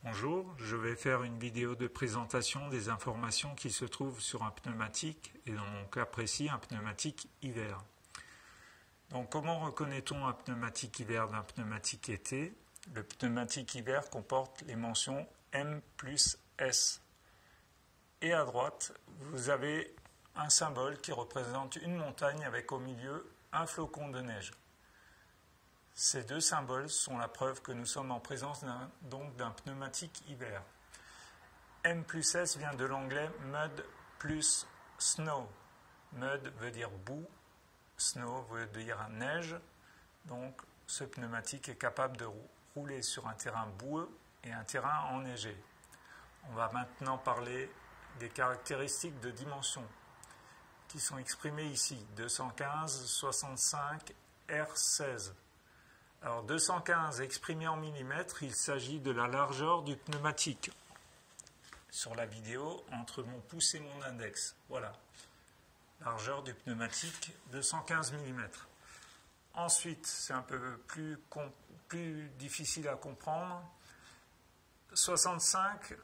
Bonjour, je vais faire une vidéo de présentation des informations qui se trouvent sur un pneumatique et dans mon cas précis un pneumatique hiver. Donc comment reconnaît-on un pneumatique hiver d'un pneumatique été? Le pneumatique hiver comporte les mentions M plus S. Et à droite, vous avez un symbole qui représente une montagne avec au milieu un flocon de neige. Ces deux symboles sont la preuve que nous sommes en présence d'un pneumatique hiver. M plus S vient de l'anglais mud plus snow. Mud veut dire boue, snow veut dire neige. Donc ce pneumatique est capable de rouler sur un terrain boueux et un terrain enneigé. On va maintenant parler des caractéristiques de dimension qui sont exprimées ici. 215, 65, R16. Alors 215 exprimé en millimètres, il s'agit de la largeur du pneumatique. Sur la vidéo, entre mon pouce et mon index. Voilà. Largeur du pneumatique, 215 mm. Ensuite, c'est un peu plus difficile à comprendre. 65,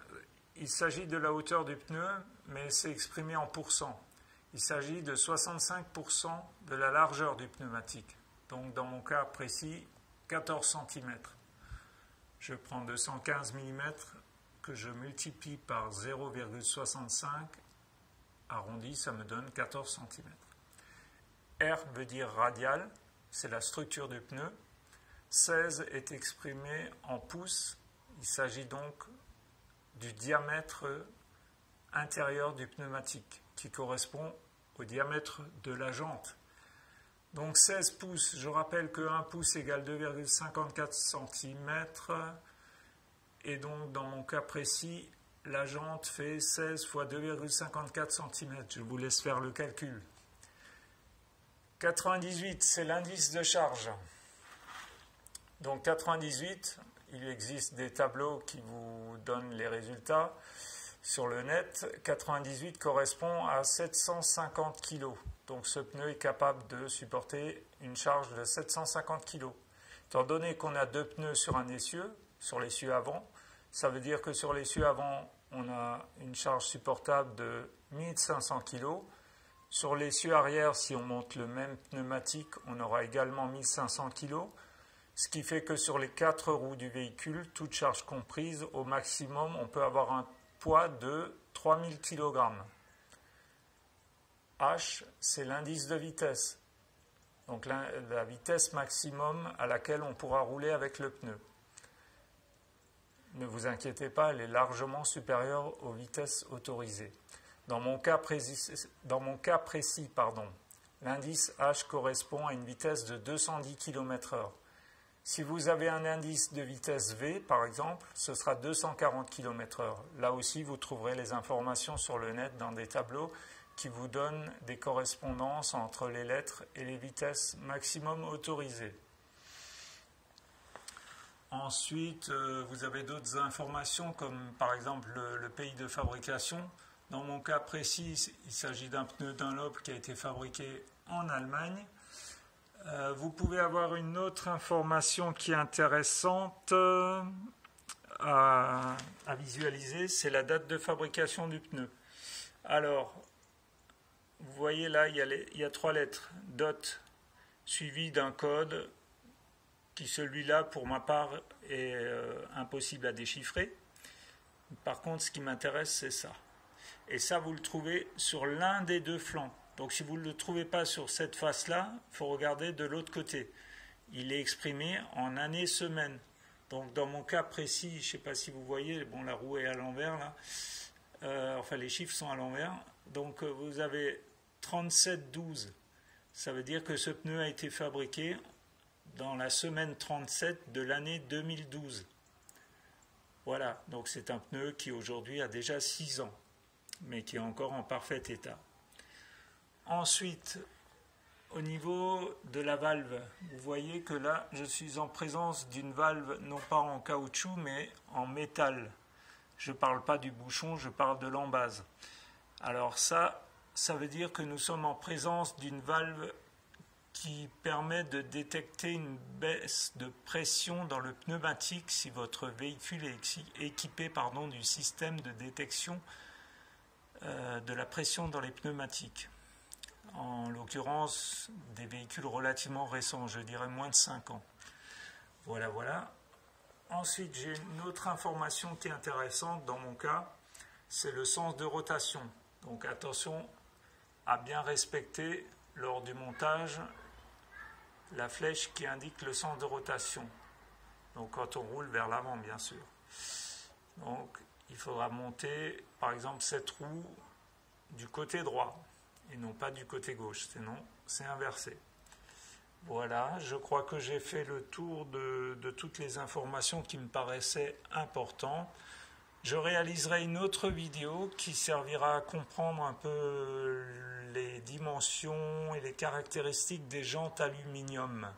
il s'agit de la hauteur du pneu, mais c'est exprimé en pourcents. Il s'agit de 65% de la largeur du pneumatique. Donc dans mon cas précis, 14 cm. Je prends 215 mm que je multiplie par 0,65, arrondi, ça me donne 14 cm. R veut dire radial, c'est la structure du pneu. 16 est exprimé en pouces, il s'agit donc du diamètre intérieur du pneumatique, qui correspond au diamètre de la jante. Donc 16 pouces, je rappelle que 1 pouce égale 2,54 cm. Et donc dans mon cas précis, la jante fait 16 fois 2,54 cm. Je vous laisse faire le calcul. 98, c'est l'indice de charge. Donc 98, il existe des tableaux qui vous donnent les résultats sur le net. 98 correspond à 750 kg. Donc ce pneu est capable de supporter une charge de 750 kg. Étant donné qu'on a deux pneus sur un essieu, sur l'essieu avant, ça veut dire que sur l'essieu avant, on a une charge supportable de 1500 kg. Sur l'essieu arrière, si on monte le même pneumatique, on aura également 1500 kg. Ce qui fait que sur les 4 roues du véhicule, toute charge comprise, au maximum, on peut avoir un poids de 3000 kg. H, c'est l'indice de vitesse. Donc la vitesse maximum à laquelle on pourra rouler avec le pneu. Ne vous inquiétez pas, elle est largement supérieure aux vitesses autorisées. Dans mon cas précis, l'indice H correspond à une vitesse de 210 km/h. Si vous avez un indice de vitesse V, par exemple, ce sera 240 km/h. Là aussi, vous trouverez les informations sur le net dans des tableaux qui vous donnent des correspondances entre les lettres et les vitesses maximum autorisées. Ensuite, vous avez d'autres informations comme par exemple le pays de fabrication. Dans mon cas précis, il s'agit d'un pneu Dunlop qui a été fabriqué en Allemagne. Vous pouvez avoir une autre information qui est intéressante à visualiser, c'est la date de fabrication du pneu. Alors, vous voyez là, il y a 3 lettres, DOT, suivi d'un code qui, celui-là, pour ma part, est impossible à déchiffrer. Par contre, ce qui m'intéresse, c'est ça. Et ça, vous le trouvez sur l'un des deux flancs. Donc si vous ne le trouvez pas sur cette face-là, il faut regarder de l'autre côté. Il est exprimé en années-semaines. Donc dans mon cas précis, je ne sais pas si vous voyez, bon, la roue est à l'envers là, enfin les chiffres sont à l'envers. Donc vous avez 37-12. Ça veut dire que ce pneu a été fabriqué dans la semaine 37 de l'année 2012. Voilà, donc c'est un pneu qui aujourd'hui a déjà 6 ans, mais qui est encore en parfait état. Ensuite, au niveau de la valve, vous voyez que là, je suis en présence d'une valve non pas en caoutchouc, mais en métal. Je ne parle pas du bouchon, je parle de l'embase. Alors ça veut dire que nous sommes en présence d'une valve qui permet de détecter une baisse de pression dans le pneumatique si votre véhicule est équipé du système de détection de la pression dans les pneumatiques. En l'occurrence, des véhicules relativement récents, je dirais moins de 5 ans. Voilà. Ensuite, j'ai une autre information qui est intéressante dans mon cas, c'est le sens de rotation. Donc attention à bien respecter lors du montage la flèche qui indique le sens de rotation. Donc quand on roule vers l'avant, bien sûr. Donc il faudra monter par exemple cette roue du côté droit et non pas du côté gauche, sinon c'est inversé. Voilà, je crois que j'ai fait le tour de toutes les informations qui me paraissaient importantes. Je réaliserai une autre vidéo qui servira à comprendre un peu les dimensions et les caractéristiques des jantes aluminium.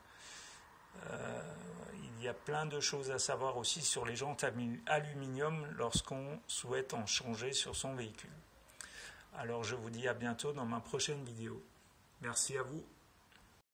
Il y a plein de choses à savoir aussi sur les jantes aluminium lorsqu'on souhaite en changer sur son véhicule. Alors je vous dis à bientôt dans ma prochaine vidéo. Merci à vous.